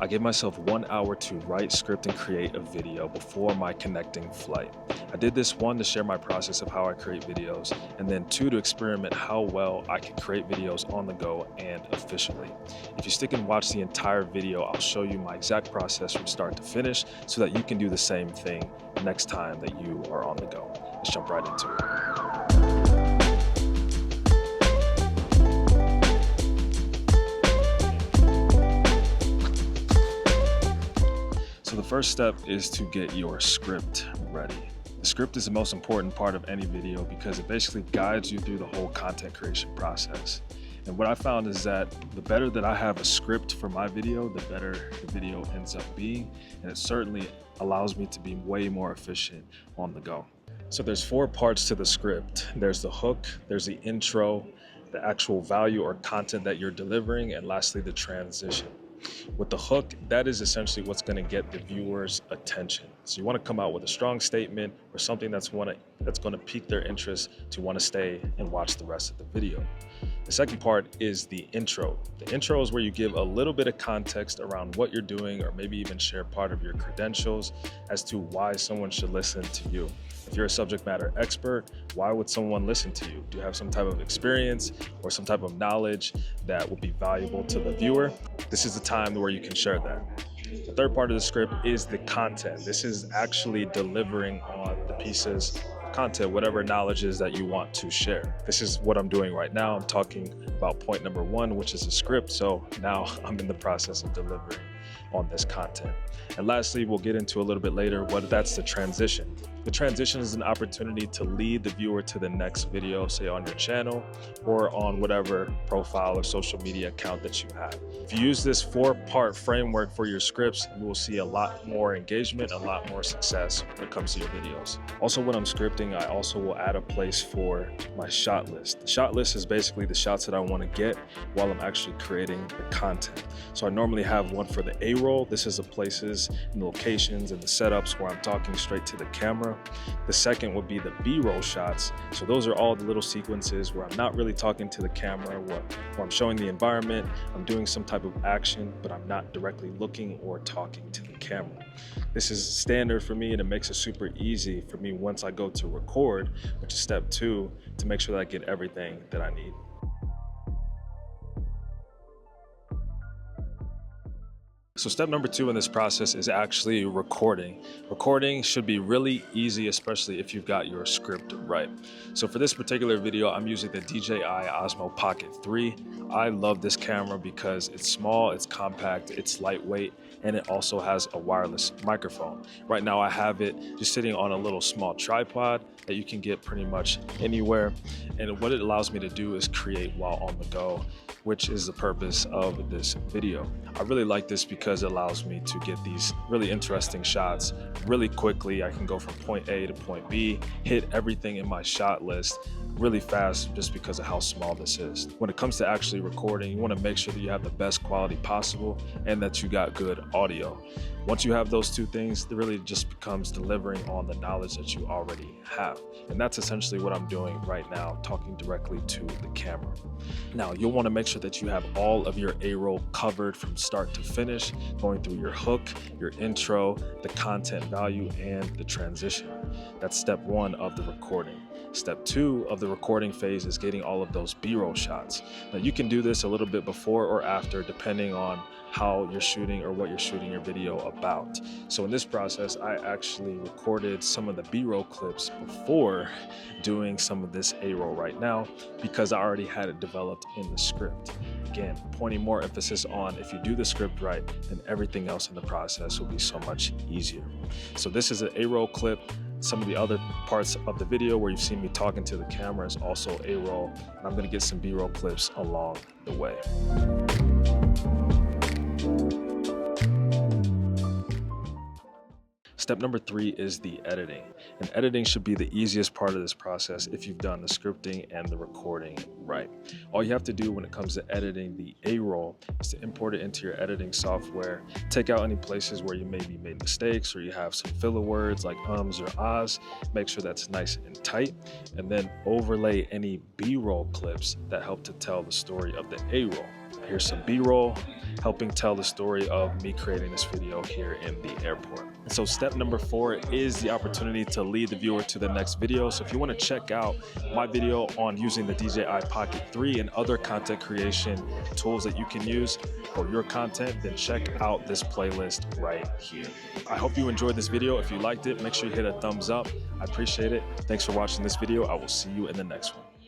I gave myself 1 hour to write, script, and create a video before my connecting flight. I did this, one, to share my process of how I create videos, and then two, to experiment how well I can create videos on the go and efficiently. If you stick and watch the entire video, I'll show you my exact process from start to finish so that you can do the same thing next time that you are on the go. Let's jump right into it. So the first step is to get your script ready. The script is the most important part of any video because it basically guides you through the whole content creation process. And what I found is that the better that I have a script for my video, the better the video ends up being. And it certainly allows me to be way more efficient on the go. So there's 4 parts to the script. There's the hook, there's the intro, the actual value or content that you're delivering, and lastly, the transition. With the hook, that is essentially what's going to get the viewer's attention. So you want to come out with a strong statement or something that's going to pique their interest to want to stay and watch the rest of the video. The second part is the intro. The intro is where you give a little bit of context around what you're doing, or maybe even share part of your credentials as to why someone should listen to you. If you're a subject matter expert, why would someone listen to you? Do you have some type of experience or some type of knowledge that will be valuable to the viewer? This is the time where you can share that. The third part of the script is the content. This is actually delivering on the pieces of content, whatever knowledge is that you want to share. This is what I'm doing right now. I'm talking about point number 1, which is a script. So now I'm in the process of delivering on this content. And lastly, we'll get into a little bit later what that's the transition. The transition is an opportunity to lead the viewer to the next video, say on your channel or on whatever profile or social media account that you have. If you use this 4-part framework for your scripts, you will see a lot more engagement, a lot more success when it comes to your videos. Also, when I'm scripting, I also will add a place for my shot list. The shot list is basically the shots that I want to get while I'm actually creating the content. So I normally have one for the A-roll. This is the places and the locations and the setups where I'm talking straight to the camera. The second would be the B-roll shots. So those are all the little sequences where I'm not really talking to the camera, where I'm showing the environment, I'm doing some type of action, but I'm not directly looking or talking to the camera. This is standard for me, and it makes it super easy for me once I go to record, which is step 2, to make sure that I get everything that I need. So step number 2 in this process is actually recording. Recording should be really easy, especially if you've got your script right. So for this particular video, I'm using the DJI Osmo Pocket 3. I love this camera because it's small, it's compact, it's lightweight, and it also has a wireless microphone. Right now I have it just sitting on a little small tripod that you can get pretty much anywhere. And what it allows me to do is create while on the go, which is the purpose of this video. I really like this because it allows me to get these really interesting shots really quickly. I can go from point A to point B, hit everything in my shot list really fast just because of how small this is. When it comes to actually recording, you want to make sure that you have the best quality possible and that you got good audio. Once you have those 2 things, it really just becomes delivering on the knowledge that you already have. And that's essentially what I'm doing right now, talking directly to the camera. Now, you'll want to make sure that you have all of your A-roll covered from start to finish, going through your hook, your intro, the content value, and the transition. That's step 1 of the recording. Step 2 of the recording phase is getting all of those B-roll shots. Now, you can do this a little bit before or after, depending on how you're shooting or what you're shooting your video about. So in this process, I actually recorded some of the B-roll clips before doing some of this A-roll right now because I already had it developed in the script. Again, pointing more emphasis on if you do the script right, then everything else in the process will be so much easier. So this is an A-roll clip. Some of the other parts of the video where you've seen me talking to the camera is also A-roll, and I'm gonna get some B-roll clips along the way. Step number 3 is the editing. And editing should be the easiest part of this process if you've done the scripting and the recording right. All you have to do when it comes to editing the A-roll is to import it into your editing software, take out any places where you maybe made mistakes or you have some filler words like ums or ahs, make sure that's nice and tight, and then overlay any B-roll clips that help to tell the story of the A-roll. Here's some B-roll helping tell the story of me creating this video here in the airport. And so step number 4 is the opportunity to lead the viewer to the next video. So if you want to check out my video on using the DJI Pocket 3 and other content creation tools that you can use for your content, then check out this playlist right here. I hope you enjoyed this video. If you liked it, make sure you hit a thumbs up. I appreciate it. Thanks for watching this video. I will see you in the next one.